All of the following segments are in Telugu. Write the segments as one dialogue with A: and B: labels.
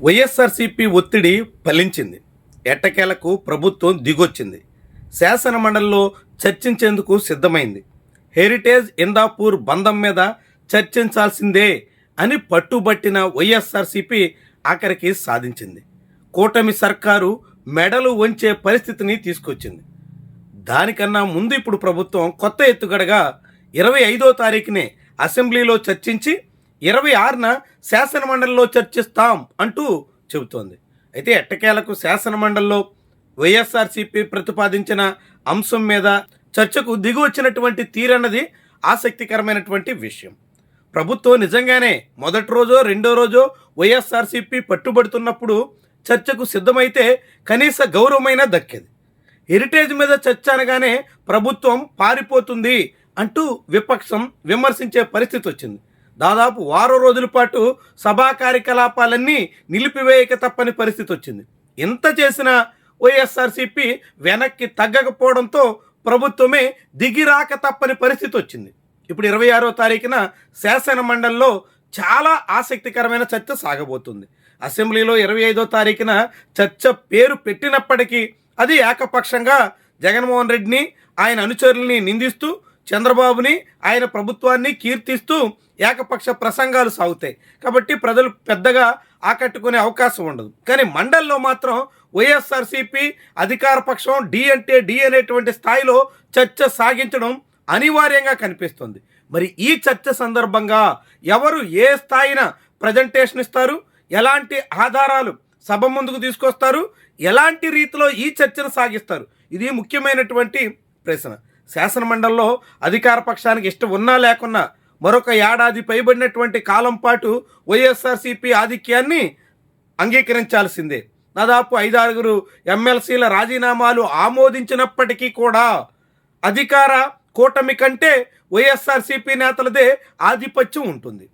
A: వైఎస్ఆర్సీపీ ఒత్తిడి ఫలించింది. ఎట్టకేలకు ప్రభుత్వం దిగొచ్చింది. శాసన మండలిలో చర్చించేందుకు సిద్ధమైంది. హెరిటేజ్ ఇందాపూర్ బంధం మీద చర్చించాల్సిందే అని పట్టుబట్టిన వైఎస్ఆర్సీపీ ఆఖరికి సాధించింది. కూటమి సర్కారు మెడలు వంచే పరిస్థితిని తీసుకొచ్చింది. దానికన్నా ముందు ఇప్పుడు ప్రభుత్వం కొత్త ఎత్తుగడగా 25వ తారీఖునే అసెంబ్లీలో చర్చించి 26న శాసనమండలిలో చర్చిస్తాం అంటూ చెబుతోంది. అయితే ఎట్టకేలకు శాసనమండలిలో వైఎస్ఆర్సీపీ ప్రతిపాదించిన అంశం మీద చర్చకు దిగి వచ్చినటువంటి తీరన్నది ఆసక్తికరమైనటువంటి విషయం. ప్రభుత్వం నిజంగానే మొదటి రోజో రెండో రోజో వైఎస్ఆర్సీపీ పట్టుబడుతున్నప్పుడు చర్చకు సిద్ధమైతే కనీస గౌరవమైనా దక్కేది. హెరిటేజ్ మీద చర్చ అనగానే ప్రభుత్వం పారిపోతుంది అంటూ విపక్షం విమర్శించే పరిస్థితి వచ్చింది. దాదాపు వారం రోజుల పాటు సభా కార్యకలాపాలన్నీ నిలిపివేయక తప్పని పరిస్థితి వచ్చింది. ఇంత చేసినా వైఎస్ఆర్సీపీ వెనక్కి తగ్గకపోవడంతో ప్రభుత్వమే దిగిరాక తప్పని పరిస్థితి వచ్చింది. ఇప్పుడు 26వ తారీఖున శాసన మండలిలో చాలా ఆసక్తికరమైన చర్చ సాగబోతుంది. అసెంబ్లీలో 25వ తారీఖున చర్చ పేరు పెట్టినప్పటికీ అది ఏకపక్షంగా జగన్మోహన్ రెడ్డిని ఆయన అనుచరుల్ని నిందిస్తూ చంద్రబాబుని ఆయన ప్రభుత్వాన్ని కీర్తిస్తూ ఏకపక్ష ప్రసంగాలు సాగుతాయి. కాబట్టి ప్రజలు పెద్దగా ఆకట్టుకునే అవకాశం ఉండదు. కానీ మండలిలో మాత్రం వైఎస్ఆర్సీపీ అధికార పక్షం డి అంటే డి అనేటువంటి స్థాయిలో చర్చ సాగించడం అనివార్యంగా కనిపిస్తుంది. మరి ఈ చర్చ సందర్భంగా ఎవరు ఏ స్థాయిన ప్రజెంటేషన్ ఇస్తారు, ఎలాంటి ఆధారాలు సభ ముందుకు తీసుకొస్తారు, ఎలాంటి రీతిలో ఈ చర్చను సాగిస్తారు, ఇది ముఖ్యమైనటువంటి ప్రశ్న. శాసనమండలిలో అధికార పక్షానికి ఇష్టం ఉన్నా లేకున్నా మరొక ఏడాది పైబడినటువంటి కాలం పాటు వైఎస్ఆర్సీపీ ఆధిక్యాన్ని అంగీకరించాల్సిందే. దాదాపు 5-6 ఎమ్మెల్సీల రాజీనామాలు ఆమోదించినప్పటికీ కూడా అధికార కూటమి కంటే వైఎస్ఆర్సీపీ నేతలదే ఆధిపత్యం ఉంటుంది.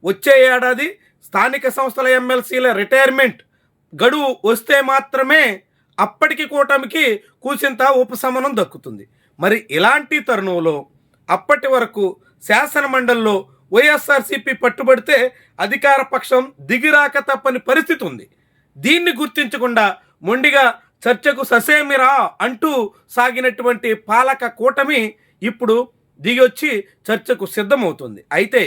A: వచ్చే ఏడాది స్థానిక సంస్థల ఎమ్మెల్సీల రిటైర్మెంట్ గడువు వస్తే మాత్రమే అప్పటికి కూటమికి కూసింత ఉపశమనం దక్కుతుంది. మరి ఇలాంటి తరుణంలో అప్పటి వరకు శాసన మండలిలో వైఎస్ఆర్సీపీ పట్టుబడితే అధికార పక్షం దిగిరాక తప్పని పరిస్థితి ఉంది. దీన్ని గుర్తించకుండా మొండిగా చర్చకు ససేమిరా అంటూ సాగినటువంటి పాలక కూటమి ఇప్పుడు దిగొచ్చి చర్చకు సిద్ధమవుతుంది. అయితే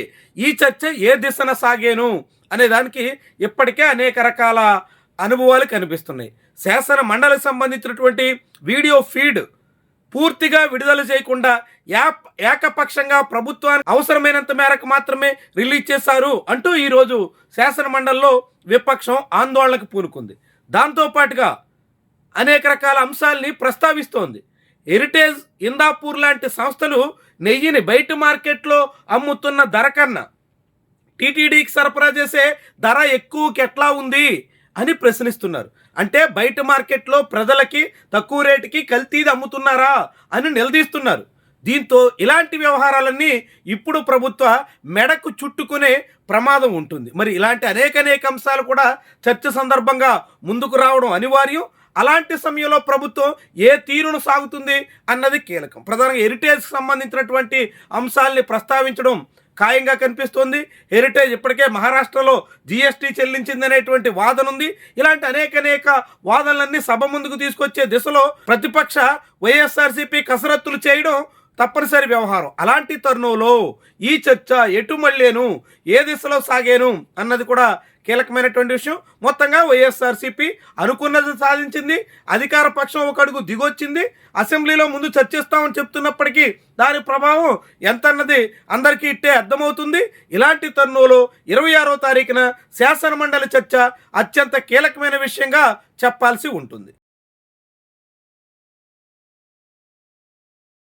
A: ఈ చర్చ ఏ దిశన సాగేను అనే దానికి ఇప్పటికే అనేక రకాల అనుభవాలు కనిపిస్తున్నాయి. శాసన మండలికి సంబంధించినటువంటి వీడియో ఫీడ్ పూర్తిగా విడుదల చేయకుండా ఏకపక్షంగా ప్రభుత్వానికి అవసరమైనంత మేరకు మాత్రమే రిలీజ్ చేశారు అంటూ ఈరోజు శాసన మండలిలో విపక్షం ఆందోళనకు పూనుకుంది. దాంతోపాటుగా అనేక రకాల అంశాలని ప్రస్తావిస్తోంది. హెరిటేజ్ ఇందాపూర్ లాంటి సంస్థలు నెయ్యిని బయట మార్కెట్లో అమ్ముతున్న ధర కన్నా టీటీడీకి సరఫరా చేసే ధర ఎక్కువకి ఎట్లా ఉంది అని ప్రశ్నిస్తున్నారు. అంటే బయట మార్కెట్లో ప్రజలకి తక్కువ రేటుకి కల్తీది అమ్ముతున్నారా అని నిలదీస్తున్నారు. దీంతో ఇలాంటి వ్యవహారాలన్నీ ఇప్పుడు ప్రభుత్వ మెడకు చుట్టుకునే ప్రమాదం ఉంటుంది. మరి ఇలాంటి అనేక అంశాలు కూడా చర్చ సందర్భంగా ముందుకు రావడం అనివార్యం. అలాంటి సమయంలో ప్రభుత్వం ఏ తీరును సాగుతుంది అన్నది కీలకం. ప్రధానంగా హెరిటేజ్కి సంబంధించినటువంటి అంశాలని ప్రస్తావించడం ఖాయంగా కనిపిస్తోంది. హెరిటేజ్ ఇప్పటికే మహారాష్ట్రలో జీఎస్టీ చెల్లించిందనేటువంటి వాదన ఉంది. ఇలాంటి అనేక వాదనలన్నీ సభ ముందుకు తీసుకొచ్చే దిశలో ప్రతిపక్ష వైఎస్ఆర్సీపీ కసరత్తులు చేయడం తప్పనిసరి వ్యవహారం. అలాంటి తరుణంలో ఈ చర్చ ఎటు మళ్ళేను, ఏ దిశలో సాగేను అన్నది కూడా కీలకమైనటువంటి విషయం. మొత్తంగా వైఎస్ఆర్సీపీ అనుకున్నది సాధించింది. అధికార పక్షం ఒక అడుగు దిగొచ్చింది. అసెంబ్లీలో ముందు చర్చిస్తామని చెప్తున్నప్పటికీ దాని ప్రభావం ఎంత అన్నది అందరికీ ఇట్టే అర్థమవుతుంది. ఇలాంటి తరుణంలో 26వ తారీఖున శాసన మండలి చర్చ అత్యంత కీలకమైన విషయంగా చెప్పాల్సి ఉంటుంది.